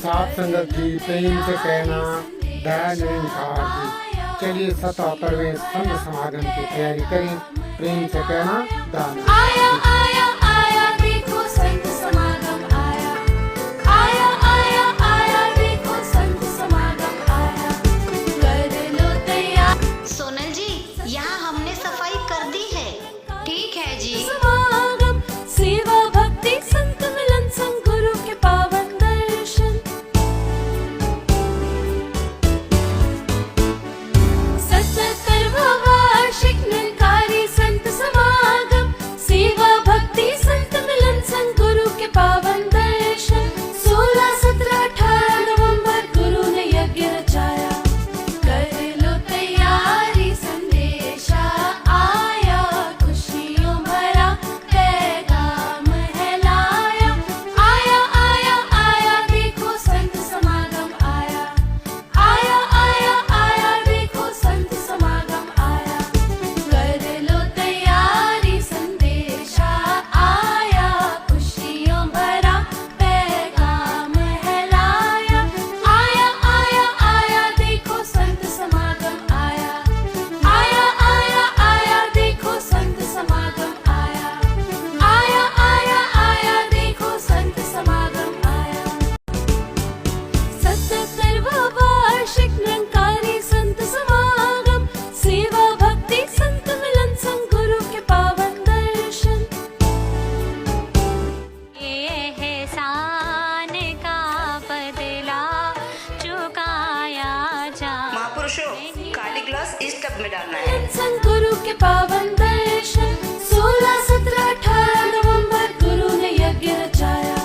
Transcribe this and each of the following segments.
सात संगत जी प्रेम से कहना दया निरंकार जी। चलिए 77वें संत समागम की तैयारी करें। प्रेम से कहना दाना। आया आया आया देखो संत समागम आया। आया आया आया देखो संत समागम आया। कर लो तैयार। सोनल जी, यहाँ हमने सफाई कर दी है। ठीक है जी। समागम सेवा भक्ति संत मिलन संग गुरु के पावन दर्शन। 77वां वार्षिक निरंकारी संत समागम सेवा भक्ति संत मिलन संग गुरु के पावन दर्शन। 16, 17, 18 नवंबर गुरु ने यज्ञ रचाया। कर लो तैयारी संदेशा आया। खुशियों भरा पैगाम है लाया। आया आया आया देखो संत समागम आया। आया आया आया देखो संत समागम आया। कर लो तैयारी संदेशा आया। खुशियों भरा पैगाम है लाया। आया आया आया देखो संत समागम आया। आया आया आया देखो संत समागम आया। आया आया आया देखो संत समागम आया। 77वां वार्षिक निरंकारी संत समागम सेवा भक्ति संत मिलन संग गुरु के पावन दर्शन। एहसान का बदला चुकाया जा। महापुरुषों, काली ग्लास इस टब में डालना है। मिलन संग गुरु के पावन दर्शन। 16, 17, 18 नवंबर गुरु ने यज्ञ रचाया।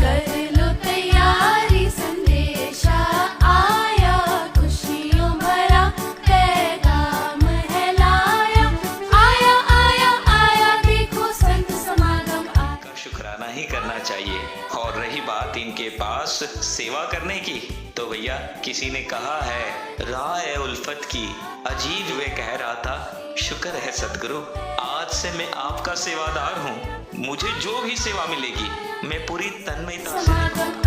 कर लो तैयारी संदेशा आया। खुशियों भरा पैगाम है लाया। आया आया आया देखो संत समागम आया। का शुक्राना ही करना चाहिए। और रही बात इनके पास सेवा करने की, तो भैया किसी ने कहा है राह है उल्फत की। अजीब वे कह रहा था, शुक्र है सदगुरु, आज से मैं आपका सेवादार हूँ। मुझे जो भी सेवा मिलेगी मैं पूरी तन्मयता से समागम